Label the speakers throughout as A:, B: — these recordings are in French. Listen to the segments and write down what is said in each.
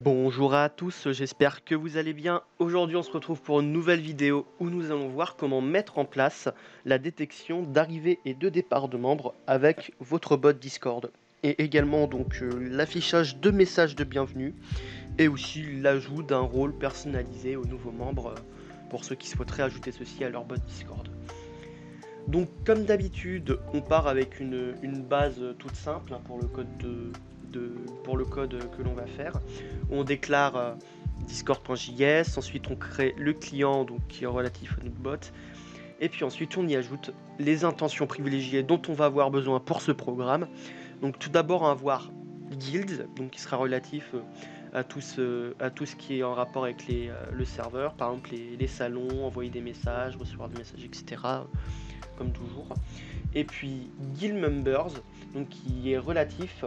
A: Bonjour à tous, j'espère que vous allez bien. Aujourd'hui, on se retrouve pour une nouvelle vidéo où nous allons voir comment mettre en place la détection d'arrivée et de départ de membres avec votre bot Discord. Et également l'affichage de messages de bienvenue et aussi l'ajout d'un rôle personnalisé aux nouveaux membres pour ceux qui souhaiteraient ajouter ceci à leur bot Discord. Donc comme d'habitude, on part avec une base toute simple pour le code pour le code que l'on va faire. On déclare discord.js, ensuite on crée le client qui est relatif à notre bot, et puis ensuite on y ajoute les intentions privilégiées dont on va avoir besoin pour ce programme. Donc tout d'abord on va avoir guild, donc qui sera relatif à tout ce qui est en rapport avec le serveur, par exemple les salons, envoyer des messages, recevoir des messages, etc. Comme toujours. Et puis guild members, donc qui est relatif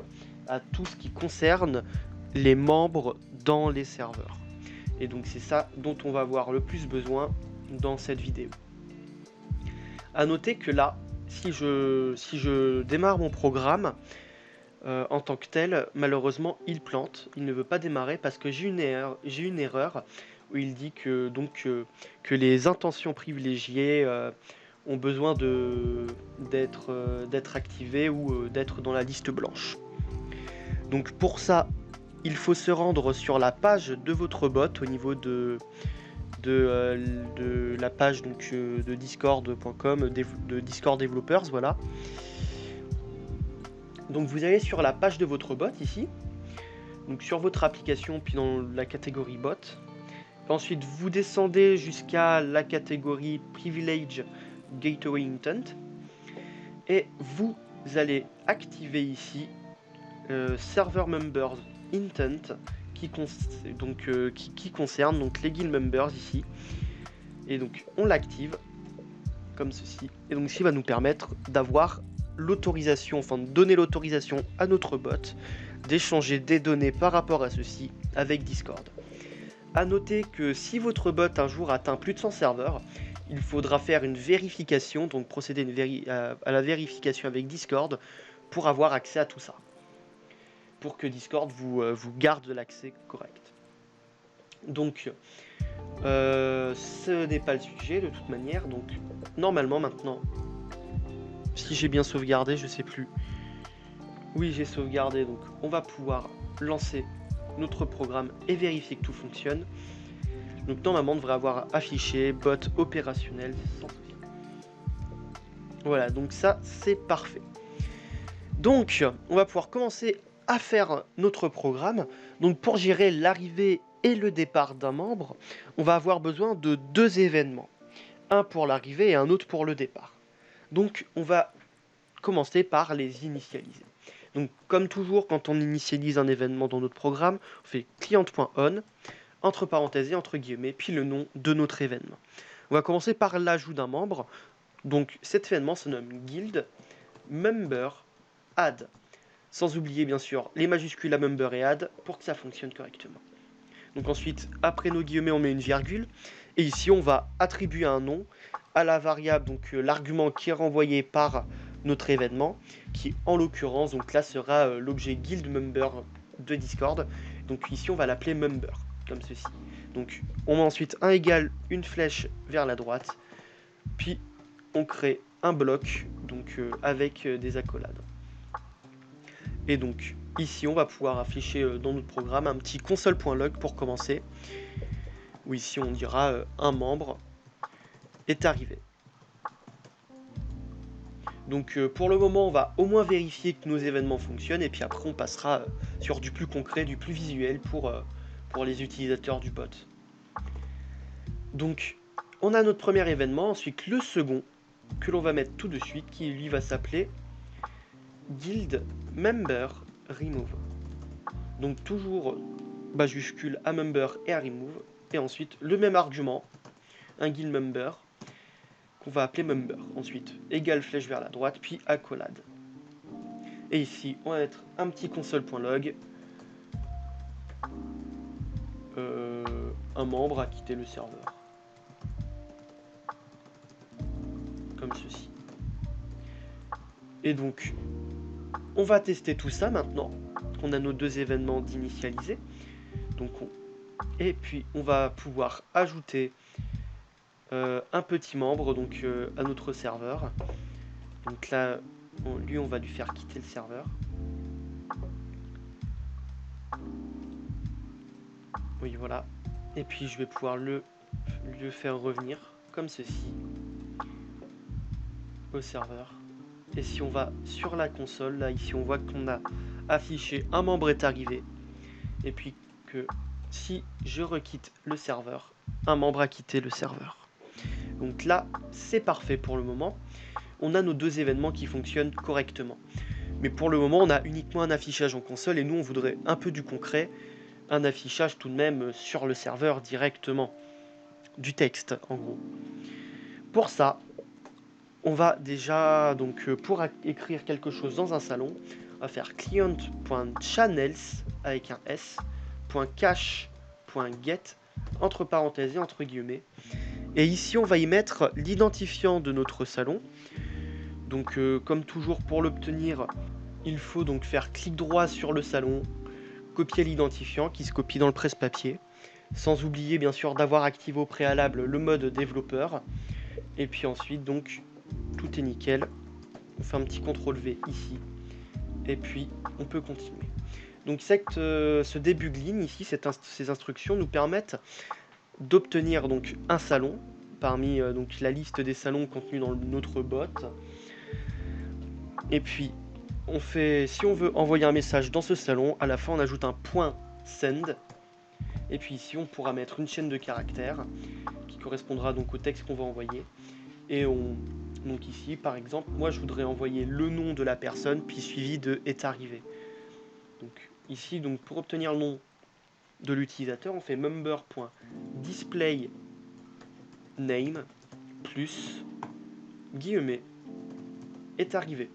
A: à tout ce qui concerne les membres dans les serveurs. Et donc c'est ça dont on va avoir le plus besoin dans cette vidéo. A noter que là, si je démarre mon programme en tant que tel, malheureusement il plante, il ne veut pas démarrer parce que j'ai une erreur où il dit que les intentions privilégiées ont besoin d'être activées ou d'être dans la liste blanche. Donc pour ça, il faut se rendre sur la page de votre bot au niveau de la page de discord.com, de Discord Developers, voilà. Donc vous allez sur la page de votre bot ici, donc sur votre application, puis dans la catégorie bot. Ensuite, vous descendez jusqu'à la catégorie Privilege Gateway Intent et vous allez activer ici Server Members Intent qui concerne donc les guild members ici. Et donc on l'active comme ceci. Et donc ceci va nous permettre d'avoir l'autorisation, enfin de donner l'autorisation à notre bot d'échanger des données par rapport à ceci avec Discord. A noter que si votre bot un jour atteint plus de 100 serveurs, il faudra faire une vérification, donc procéder à la vérification avec Discord pour avoir accès à tout ça. Pour que Discord vous garde l'accès correct. Donc, ce n'est pas le sujet de toute manière. Donc, normalement maintenant, si j'ai bien sauvegardé, je sais plus. Oui, j'ai sauvegardé, donc on va pouvoir lancer notre programme et vérifier que tout fonctionne. Donc normalement on devrait avoir affiché bot opérationnel sans souci. Voilà, donc ça c'est parfait. Donc on va pouvoir commencer à faire notre programme. Donc pour gérer l'arrivée et le départ d'un membre, on va avoir besoin de deux événements. Un pour l'arrivée et un autre pour le départ. Donc on va commencer par les initialiser. Donc comme toujours quand on initialise un événement dans notre programme, on fait client.on, entre parenthèses et entre guillemets, puis le nom de notre événement. On va commencer par l'ajout d'un membre. Donc cet événement se nomme guild member add. Sans oublier bien sûr les majuscules à member et add pour que ça fonctionne correctement. Donc ensuite, après nos guillemets, on met une virgule. Et ici, on va attribuer un nom à la variable, donc l'argument qui est renvoyé par notre événement, qui en l'occurrence, donc là sera l'objet guild member de Discord. Donc ici, on va l'appeler member, comme ceci. Donc on met ensuite un égal, une flèche vers la droite, puis on crée un bloc donc avec des accolades. Et donc ici on va pouvoir afficher dans notre programme un petit console.log pour commencer, où ici on dira un membre est arrivé. Donc pour le moment on va au moins vérifier que nos événements fonctionnent et puis après on passera sur du plus concret, du plus visuel pour les utilisateurs du bot. Donc on a notre premier événement, ensuite le second que l'on va mettre tout de suite qui lui va s'appeler guild member remove. Donc toujours majuscule à member et à remove et ensuite le même argument, un guild member qu'on va appeler member. Ensuite, égale flèche vers la droite, puis accolade. Et ici, on va mettre un petit console.log. Un membre a quitté le serveur. Comme ceci. Et donc, on va tester tout ça maintenant qu'on a nos deux événements d'initialiser. Donc et puis on va pouvoir ajouter un petit membre donc à notre serveur. Donc là, lui, on va lui faire quitter le serveur. Oui, voilà. Et puis je vais pouvoir le faire revenir comme ceci au serveur. Et si on va sur la console, là ici on voit qu'on a affiché un membre est arrivé. Et puis que si je requitte le serveur, un membre a quitté le serveur. Donc là, c'est parfait pour le moment. On a nos deux événements qui fonctionnent correctement. Mais pour le moment, on a uniquement un affichage en console et nous, on voudrait un peu du concret, un affichage tout de même sur le serveur directement, du texte en gros. Pour ça, on va déjà, donc pour écrire quelque chose dans un salon, on va faire client.channels avec un s, .cache.get, entre parenthèses et entre guillemets. Et ici, on va y mettre l'identifiant de notre salon. Donc comme toujours, pour l'obtenir, il faut donc faire clic droit sur le salon, copier l'identifiant qui se copie dans le presse-papier, sans oublier bien sûr d'avoir activé au préalable le mode développeur. Et puis ensuite, donc, tout est nickel. On fait un petit CTRL-V ici. Et puis, on peut continuer. Donc ce debug line ici, ces instructions nous permettent d'obtenir donc un salon parmi donc la liste des salons contenus dans notre bot. Et puis, si on veut envoyer un message dans ce salon, à la fin on ajoute un point send. Et puis ici on pourra mettre une chaîne de caractères qui correspondra donc au texte qu'on va envoyer. Et donc ici par exemple, moi je voudrais envoyer le nom de la personne puis suivi de est arrivé. Donc ici donc pour obtenir le nom de l'utilisateur, on fait member.displayName plus guillemets est arrivé.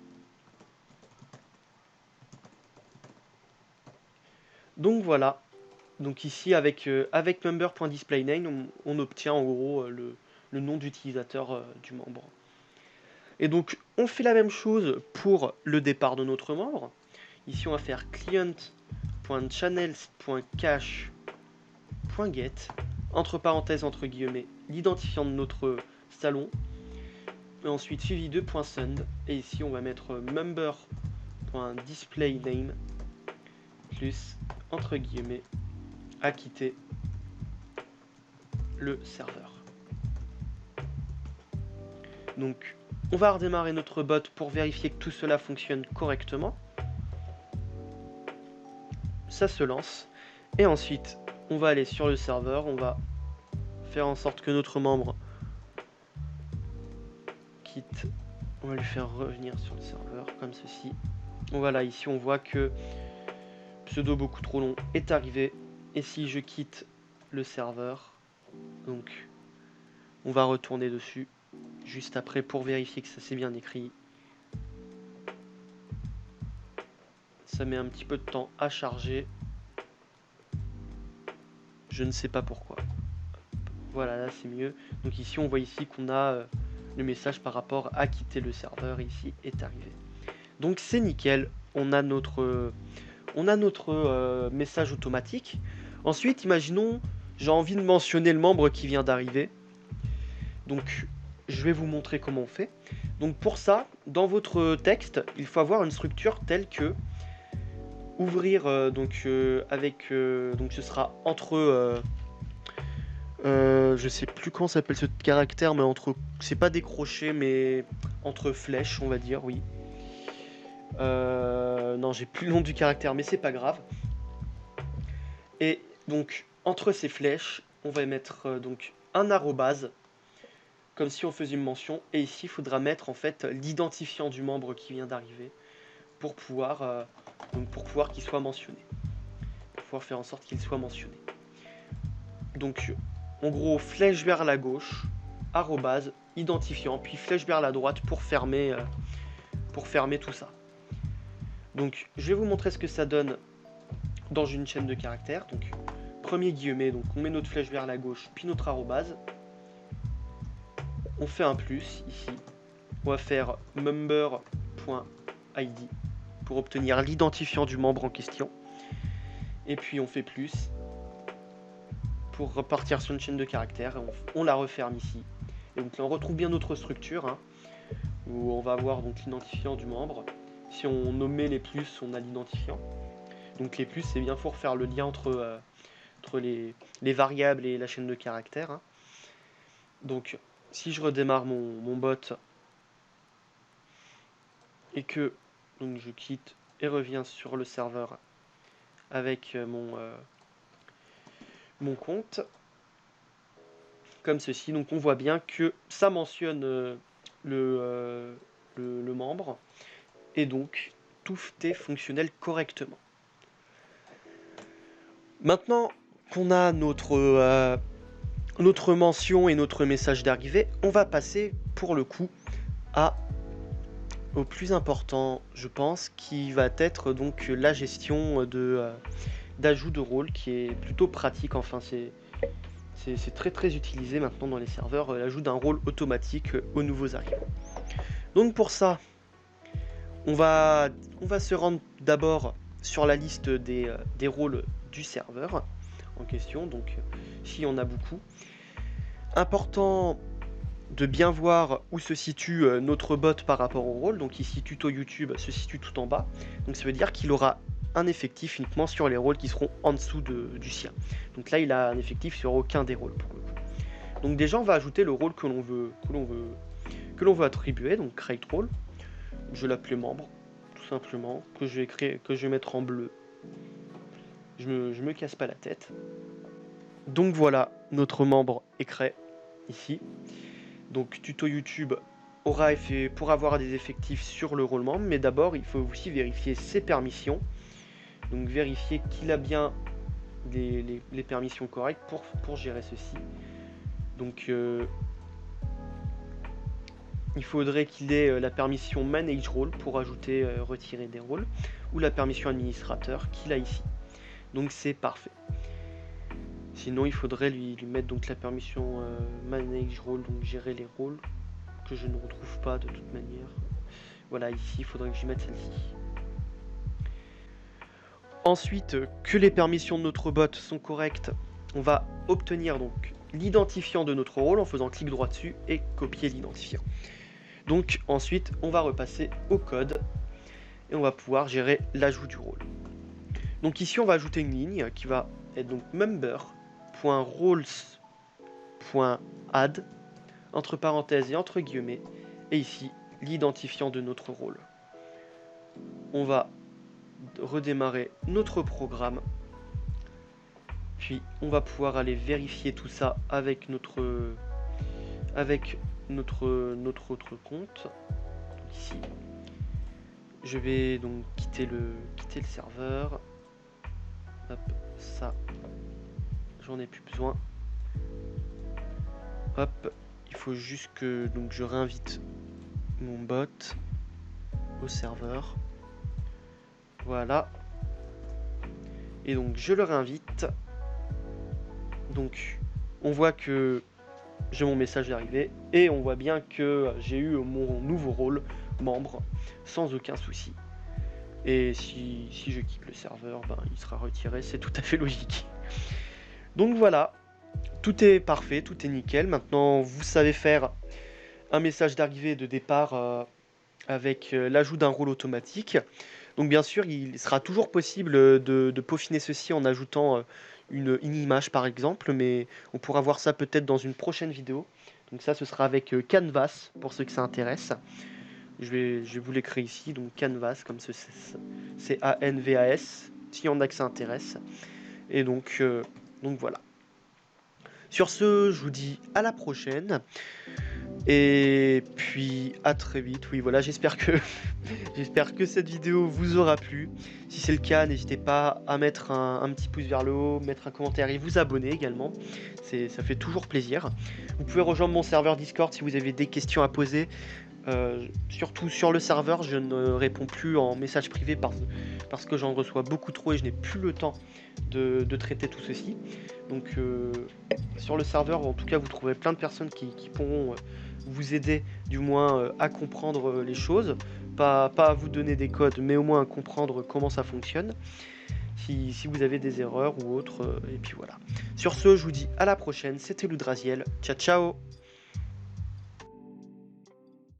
A: Donc voilà. Donc ici avec member.displayName, on obtient en gros le nom d'utilisateur du membre. Et donc on fait la même chose pour le départ de notre membre. Ici on va faire client.channels.cache.get, entre parenthèses entre guillemets l'identifiant de notre salon, et ensuite suivi de .send, et ici on va mettre member.displayName plus entre guillemets à quitter le serveur. Donc on va redémarrer notre bot pour vérifier que tout cela fonctionne correctement. Ça se lance. Et ensuite, on va aller sur le serveur. On va faire en sorte que notre membre quitte. On va lui faire revenir sur le serveur comme ceci. Voilà, ici on voit que pseudo beaucoup trop long est arrivé. Et si je quitte le serveur, donc on va retourner dessus juste après pour vérifier que ça s'est bien écrit. Ça met un petit peu de temps à charger. Je ne sais pas pourquoi. Voilà, là c'est mieux. Donc ici on voit ici qu'on a le message par rapport à quitter le serveur. Ici est arrivé. Donc c'est nickel. On a notre message automatique. Ensuite, imaginons, j'ai envie de mentionner le membre qui vient d'arriver. Donc je vais vous montrer comment on fait. Donc pour ça, dans votre texte, il faut avoir une structure telle que ouvrir donc ce sera entre je sais plus comment s'appelle ce caractère, mais c'est pas décroché, mais entre flèches, on va dire, oui. Non, j'ai plus le nom du caractère, mais c'est pas grave. Et donc entre ces flèches, on va mettre donc un arrobase, comme si on faisait une mention. Et ici, il faudra mettre en fait l'identifiant du membre qui vient d'arriver pour pouvoir qu'il soit mentionné, pour pouvoir faire en sorte qu'il soit mentionné. Donc en gros, flèche vers la gauche, arrobase, identifiant, puis flèche vers la droite pour fermer tout ça. Donc je vais vous montrer ce que ça donne dans une chaîne de caractères. Donc premier guillemet, donc on met notre flèche vers la gauche, puis notre arrobase. On fait un plus ici. On va faire member.id pour obtenir l'identifiant du membre en question. Et puis on fait plus. pour repartir sur une chaîne de caractères. On la referme ici. Et donc là on retrouve bien notre structure, hein, où on va avoir donc l'identifiant du membre. Si on nommait les plus, on a l'identifiant. Donc les plus, c'est bien pour faire le lien entre les variables et la chaîne de caractères, hein. Donc si je redémarre mon bot et que donc je quitte et reviens sur le serveur avec mon compte, comme ceci, donc on voit bien que ça mentionne le membre, et donc tout est fonctionnel correctement. Maintenant qu'on a notre mention et notre message d'arrivée, on va passer pour le coup au plus important, je pense, qui va être donc la gestion d'ajout de rôle, qui est plutôt pratique. Enfin, c'est très utilisé maintenant dans les serveurs, l'ajout d'un rôle automatique aux nouveaux arrivants. Donc pour ça, on va se rendre d'abord sur la liste des rôles du serveur en question, donc si on a beaucoup. Important de bien voir où se situe notre bot par rapport au rôle. Donc ici Tuto YouTube se situe tout en bas, donc ça veut dire qu'il aura un effectif uniquement sur les rôles qui seront en dessous du sien. Donc là il a un effectif sur aucun des rôles pour le coup. Donc déjà on va ajouter le rôle que l'on veut attribuer, donc create role. Je vais l'appeler membre tout simplement, que je vais mettre en bleu. Je me casse pas la tête. Donc voilà, notre membre est créé ici. Donc Tuto YouTube aura pour avoir des effectifs sur le rôle membre, mais d'abord il faut aussi vérifier ses permissions. Donc vérifier qu'il a bien les permissions correctes pour gérer ceci. Donc il faudrait qu'il ait la permission Manage Role pour ajouter, retirer des rôles, ou la permission administrateur qu'il a ici. Donc c'est parfait. Sinon il faudrait lui mettre donc la permission Manage Role, donc gérer les rôles, que je ne retrouve pas de toute manière. Voilà, ici il faudrait que j'y mette celle-ci. Ensuite, que les permissions de notre bot sont correctes, on va obtenir donc l'identifiant de notre rôle en faisant clic droit dessus et copier l'identifiant. Donc ensuite on va repasser au code et on va pouvoir gérer l'ajout du rôle. Donc ici on va ajouter une ligne qui va être donc member.roles.add entre parenthèses et entre guillemets, et ici l'identifiant de notre rôle. On va redémarrer notre programme, puis on va pouvoir aller vérifier tout ça avec notre autre compte. Donc ici je vais donc quitter le serveur. Hop, ça j'en ai plus besoin. Hop, il faut juste que donc je réinvite mon bot au serveur. Voilà. Et donc je le réinvite. Donc on voit que j'ai mon message d'arrivée et on voit bien que j'ai eu mon nouveau rôle membre sans aucun souci. Et si je quitte le serveur, il sera retiré, c'est tout à fait logique. Donc voilà, tout est parfait, tout est nickel. Maintenant vous savez faire un message d'arrivée et de départ avec l'ajout d'un rôle automatique. Donc bien sûr, il sera toujours possible de peaufiner ceci en ajoutant une image par exemple, mais on pourra voir ça peut-être dans une prochaine vidéo. Donc ça, ce sera avec Canvas, pour ceux que ça intéresse. Je vais vous l'écrire ici, donc Canvas, comme c'est A-N-V-A-S, s'il y en a que ça intéresse. Et donc voilà. Sur ce, je vous dis à la prochaine. Et puis à très vite. Oui, voilà, j'espère que cette vidéo vous aura plu. Si c'est le cas, n'hésitez pas à mettre un petit pouce vers le haut, mettre un commentaire et vous abonner également. Ça fait toujours plaisir. Vous pouvez rejoindre mon serveur Discord si vous avez des questions à poser. Surtout sur le serveur, je ne réponds plus en message privé parce que j'en reçois beaucoup trop et je n'ai plus le temps de traiter tout ceci. Donc sur le serveur, en tout cas, vous trouverez plein de personnes qui pourront vous aider du moins à comprendre les choses, pas à vous donner des codes, mais au moins à comprendre comment ça fonctionne. si vous avez des erreurs ou autres. Et puis voilà. Sur ce, je vous dis à la prochaine. C'était Loudraziel. Ciao, ciao!